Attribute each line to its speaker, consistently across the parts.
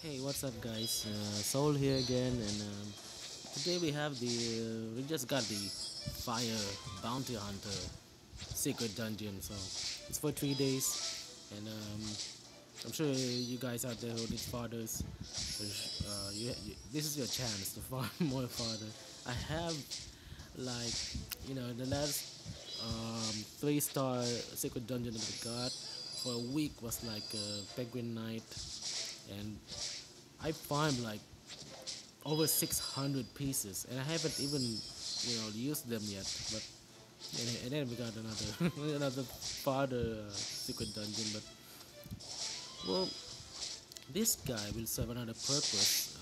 Speaker 1: Hey, what's up, guys? Soul here again, and today we have we just got the Fire Bounty Hunter Secret Dungeon. So it's for 3 days, and I'm sure you guys out there who need fathers, this is your chance to farm more father. I have like the last 3-star Secret Dungeon that we got for a week was like Penguin Night, and I farmed like over 600 pieces, and I haven't even used them yet. But and then we got another another farther secret dungeon. But well, this guy will serve another purpose.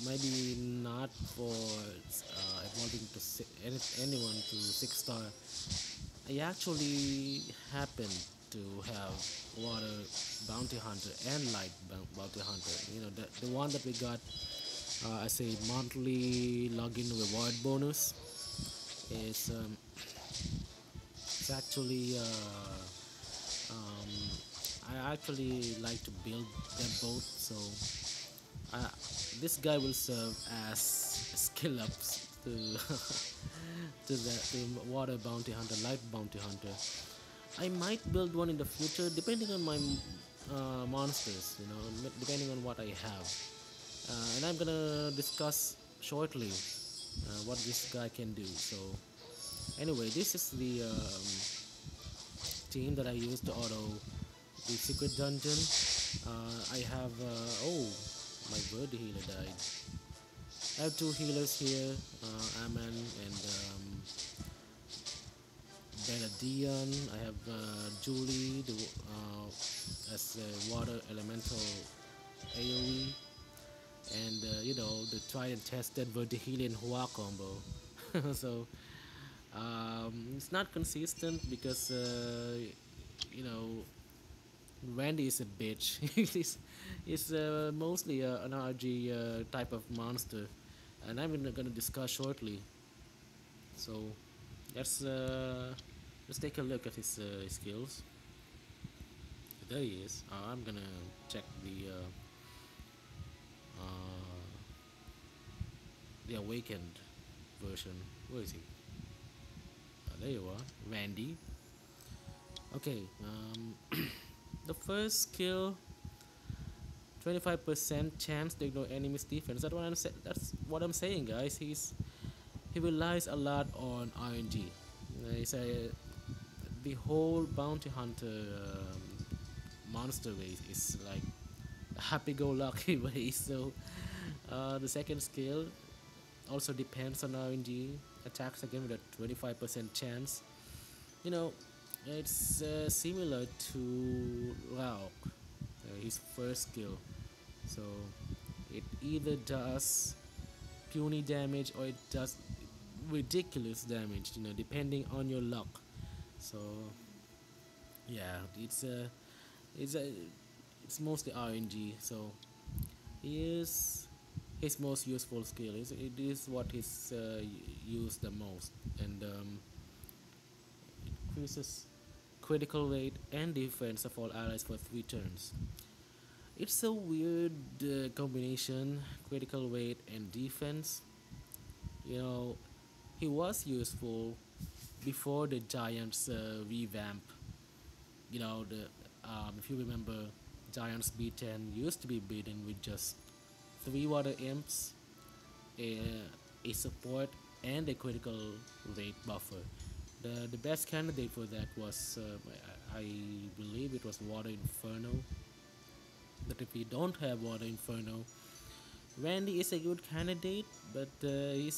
Speaker 1: Maybe not for evolving to anyone to 6-star. I actually happen to have water bounty hunter and light bounty hunter. The one that we got as a monthly login reward bonus is it's actually um, I actually like to build them both. So uh, this guy will serve as skill ups to to water bounty hunter, light bounty hunter. I might build one in the future, depending on my monsters. Depending on what I have, and I'm gonna discuss shortly what this guy can do. So anyway, this is the team that I use to auto the secret dungeon. I have oh, my bird healer died. I have two healers here, Aman and Benedion. I have Julie as a water elemental AoE, and the tried and tested Verdihelion Hua combo. So it's not consistent because you know Randy is a bitch. He's mostly an RG type of monster, and I'm gonna discuss shortly. So let's uh, let's take a look at his skills. There he is. I'm gonna check the awakened version. Where is he? There you are, Randy. Okay. The first skill, 25% chance to ignore enemy's defense. That's what I'm saying, guys. He relies a lot on RNG. He's the whole bounty hunter monster race is like a happy-go-lucky race. So the second skill also depends on RNG. Attacks again with a 25% chance. You know, it's similar to Rauk, his first skill. So it either does puny damage or it does ridiculous damage, depending on your luck. So yeah, it's a it's mostly RNG. So he is his most useful skill. It is what he's used the most, and increases critical rate and defense of all allies for 3 turns. It's a weird combination, critical rate and defense. You know, he was useful before the Giants revamp. If you remember, Giants B10 used to be beaten with just 3 water imps, a, a support, and a critical rate buffer. The best candidate for that was, I believe it was Water Inferno. But if you don't have Water Inferno, Randy is a good candidate, but the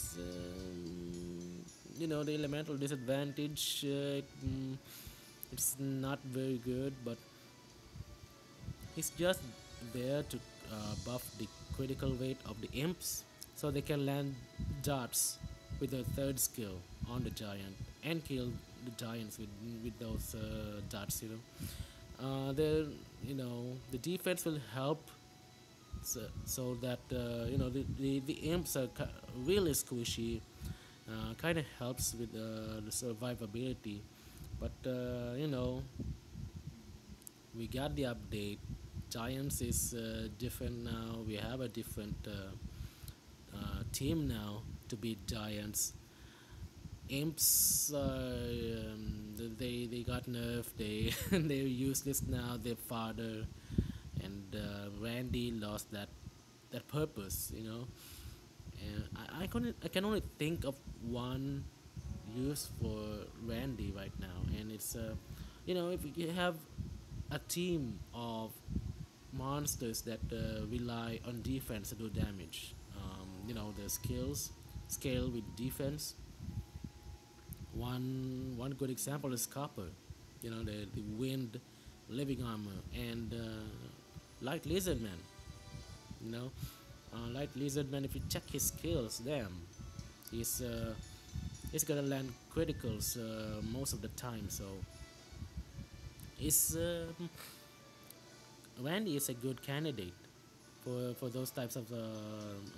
Speaker 1: elemental disadvantage. It's not very good, but he's just there to buff the critical rate of the imps, so they can land darts with their third skill on the giant and kill the giants with those darts. The defense will help, so that the imps are really squishy. Kind of helps with the survivability, but we got the update. Giants is different now. We have a different team now to beat Giants. Imps, they got nerfed. They're useless now. Their father and Randy lost that purpose. And I can only think of one use for Randy right now, and it's if you have a team of monsters that rely on defense to do damage. The skills scale with defense. One good example is Copper. The wind, living armor, and light lizard man. You know, light lizard man. If you check his skills, damn, he's uh, he's gonna land criticals most of the time. So is Randy is a good candidate for those types of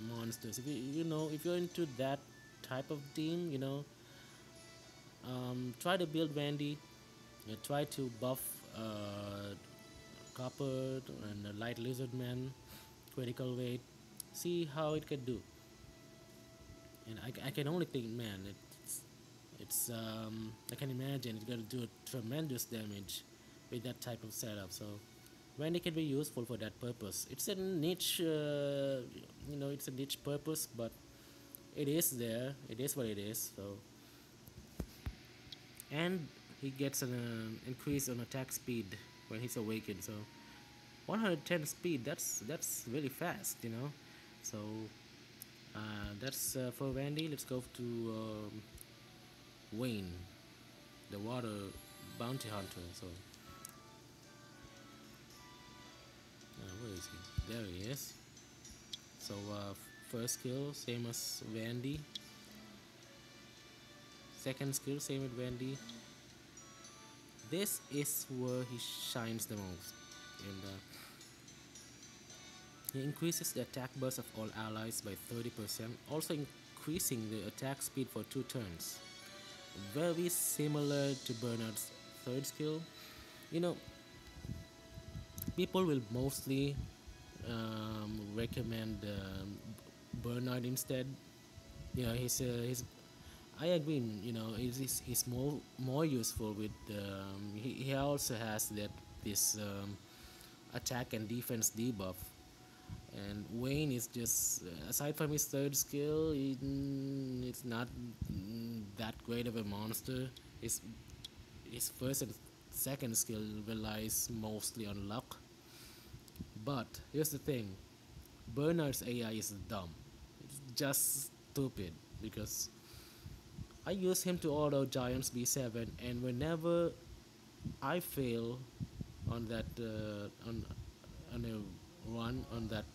Speaker 1: monsters. If if you're into that type of team, try to build Randy. Try to buff Copper and Light Lizard Man, critical weight. See how it can do. And I can only think, man, I can imagine it's gonna do tremendous damage with that type of setup. So Randy can be useful for that purpose. It's a niche, it's a niche purpose, but it is there. It is what it is. So, and he gets an increase on attack speed when he's awakened. So 110 speed. That's really fast. So that's for Randy. Let's go to Wayne, the water bounty hunter. So where is he? There he is. So first skill same as Randy. Second skill same with Randy. This is where he shines the most, and he increases the attack burst of all allies by 30%, also increasing the attack speed for 2 turns. Very similar to Bernard's third skill. You know, people will mostly recommend Bernard instead. He's I agree. He's more useful with. He also has this attack and defense debuff, and Wayne is just aside from his third skill, it's not that great of a monster. His first and second skill relies mostly on luck. But here's the thing: Bernard's AI is dumb. It's just stupid because I use him to auto Giants B7, and whenever I fail on that on a run on that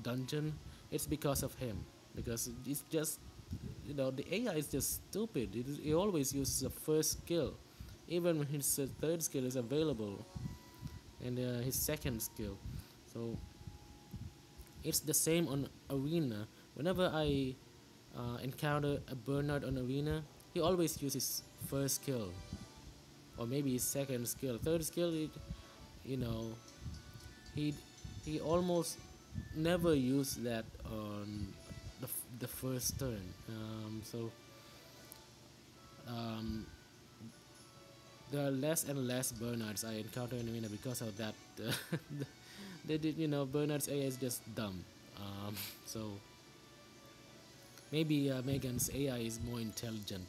Speaker 1: dungeon, it's because of him. Because it's just the AI is just stupid. He always uses the first skill, even when his third skill is available, and his second skill. So it's the same on arena. Whenever I encounter a Bernard on arena, he always uses first skill, or maybe his second skill. Third skill, you know, he he almost never use that on the first turn. So um, there are less and less Bernards I encounter in arena because of that. They did, Bernard's AI is just dumb. So maybe Megan's AI is more intelligent.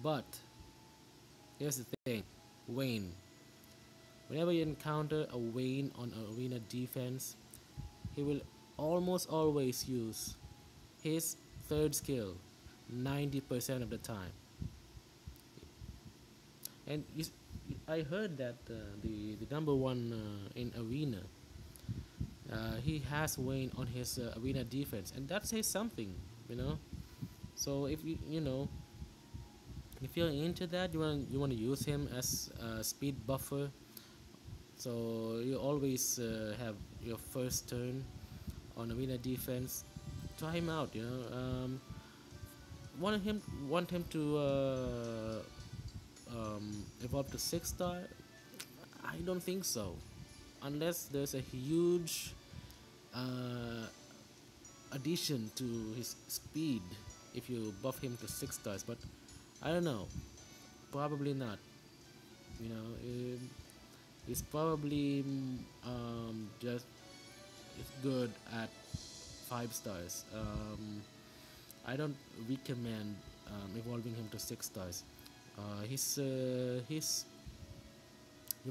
Speaker 1: But here's the thing, Wayne. Whenever you encounter a Wayne on arena defense, he will almost always use his third skill 90% of the time. And I heard that the number one in arena, he has Wayne on his arena defense, and that says something. So if you're into that, you want to use him as a speed buffer. So you always have your first turn on arena defense. Try him out. Want him to evolve to 6-star? I don't think so. unless there's a huge uh, addition to his speed if you buff him to 6 stars, but I don't know, probably not. You know, he's probably just is good at 5 stars. I don't recommend evolving him to 6 stars. His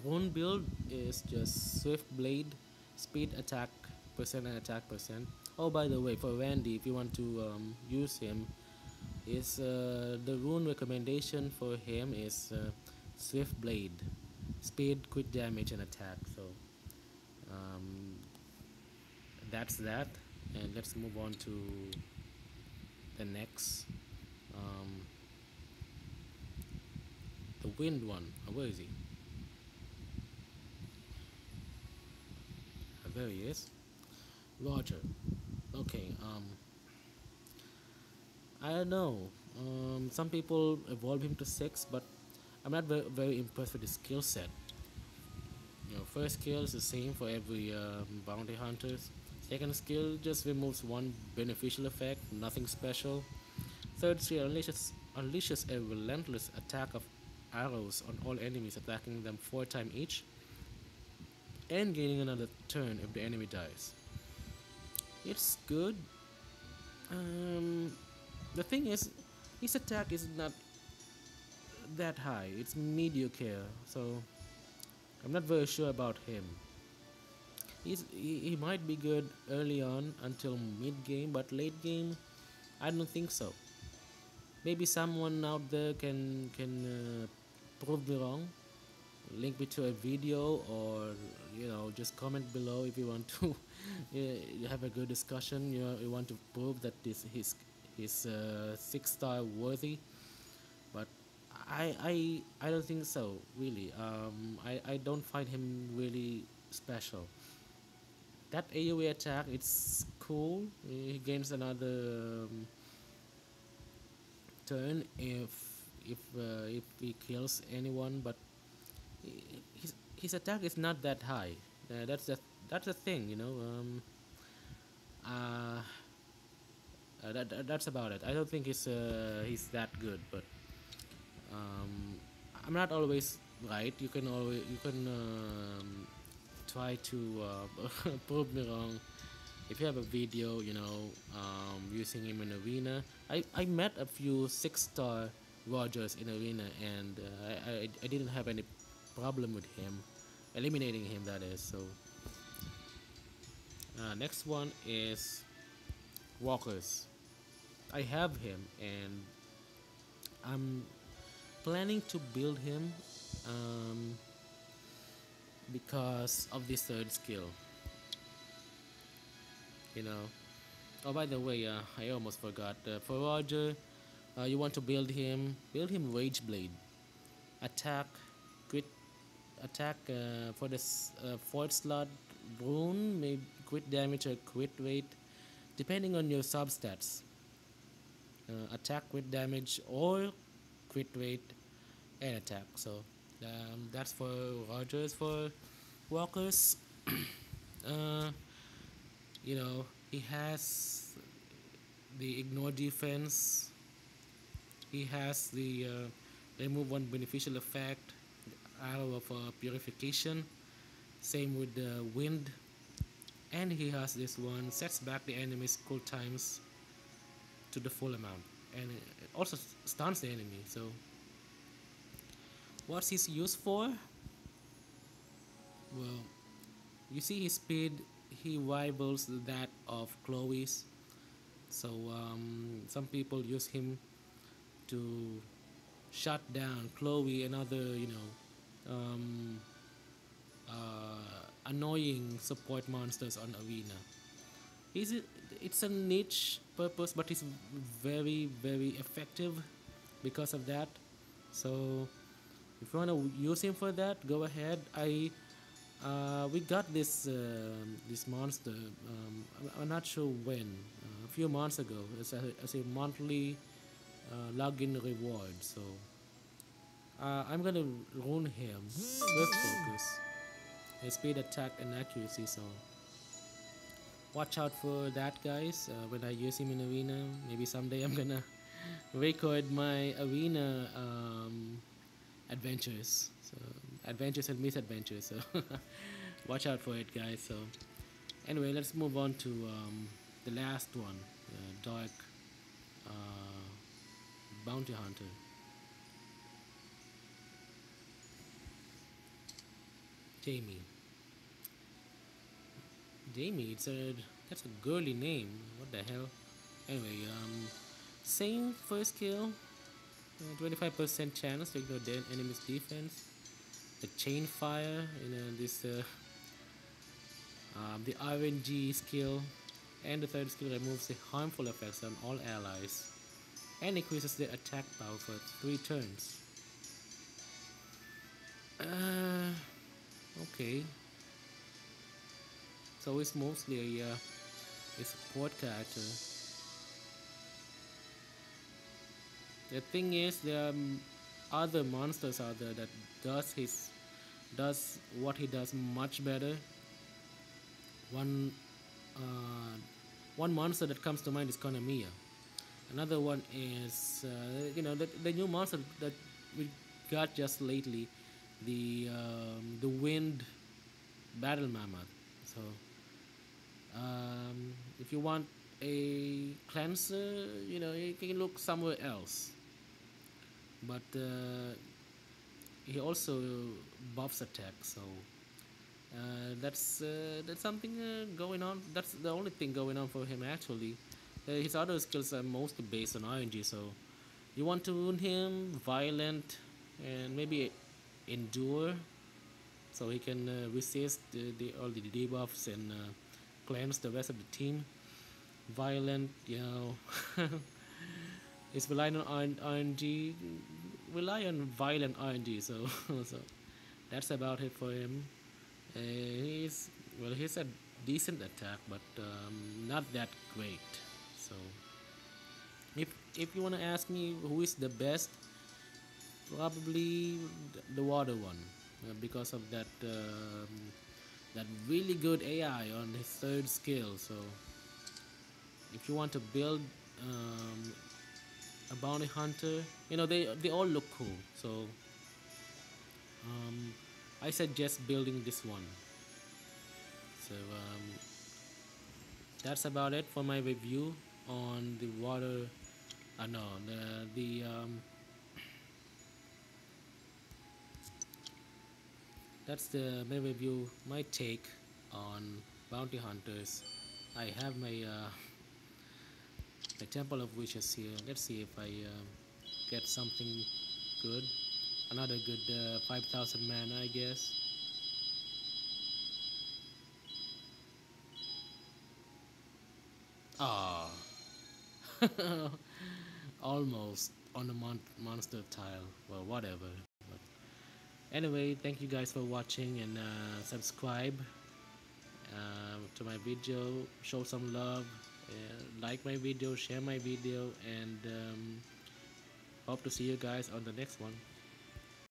Speaker 1: rune build is just Swift Blade, speed attack percent and attack percent. Oh, by the way, for Randy, if you want to use him, is the rune recommendation for him is Swift Blade, speed, crit damage, and attack. So um, that's that, and let's move on to the next. Um, the wind one. Where is he? There he is. Roger. Okay. I don't know. Some people evolve him to 6, but I'm not very impressed with his skill set. You know, first skill is the same for every bounty hunters. Second skill just removes one beneficial effect, nothing special. Third skill unleashes a relentless attack of arrows on all enemies, attacking them 4 times each, and gaining another turn if the enemy dies. It's good. The thing is, his attack is not that high. It's mediocre, so I'm not very sure about him. He might be good early on until mid game, but late game, I don't think so. Maybe someone out there can prove me wrong. Link me to a video, or just comment below if you want to you have a good discussion. You want to prove that this his 6-star worthy, but I don't think so really. I don't find him really special. That AoE attack, it's cool. He gains another turn if he kills anyone, but his attack is not that high. That's the thing, uh, that's about it. I don't think he's that good, but um, I'm not always right. You can try to prove me wrong. If you have a video, using him in arena. I met a few 6-star Rogers in arena, and I didn't have any problem with him, eliminating him, that is. So next one is Walkers. I have him, and I'm planning to build him because of this third skill. You know. Oh, by the way, I almost forgot. For Roger, you want to build him. Build him Rage Blade. Attack, crit, attack for the fourth slot. Rune, maybe crit damage or crit rate, depending on your substats. Attack, crit damage, or crit rate and attack. So that's for Rogers. For Walkers, he has the ignore defense. He has the remove one beneficial effect, arrow of purification. Same with the wind, and he has this one, sets back the enemy's cool times to the full amount, and it also stuns the enemy. So what's his use for? Well, you see his speed, he rivals that of Chloe's. So some people use him to shut down Chloe and other um, annoying support monsters on arena. It's a niche purpose, but it's very effective because of that. So if you want to use him for that, go ahead. We got this monster. I'm not sure when. A few months ago, as a monthly login reward. So I'm gonna rune him with focus, speed, attack, and accuracy. So watch out for that, guys. When I use him in arena, maybe someday I'm gonna record my arena adventures. So adventures and misadventures. So watch out for it, guys. So anyway, let's move on to the last one, dark uh, bounty hunter. Jamie. Jamie, that's a girly name. What the hell? Anyway, same first kill, 25% chance to ignore the enemy's defense. The chain fire, this the RNG skill, and the third skill removes the harmful effects on all allies and increases their attack power for 3 turns. Okay, so it's mostly a support character. The thing is, there are other monsters out there that does what he does much better. One uh, one monster that comes to mind is Konamiya. Another one is the new monster that we got just lately, the wind battle mammoth. So if you want a cleanser, you can look somewhere else. But he also buffs attack, so that's something going on. That's the only thing going on for him actually. His other skills are mostly based on RNG, so you want to wound him, violent, and maybe endure, so he can resist all the debuffs and cleanse the rest of the team. Violent, it's relying on RNG, rely on violent RNG. So so that's about it for him. He's a decent attack, but not that great. So if you wanna ask me who is the best, probably the water one, because of that really good AI on his third skill. So if you want to build a bounty hunter, they all look cool. So um, I suggest building this one. So that's about it for my review on the water. No, the that's the my review, my take on bounty hunters. I have my temple of wishes here. Let's see if I get something good. Another good 5,000 mana, I guess. Ah, almost on the monster tile. Well, whatever. But anyway, thank you guys for watching, and subscribe to my video. Show some love. Like my video, share my video, and hope to see you guys on the next one.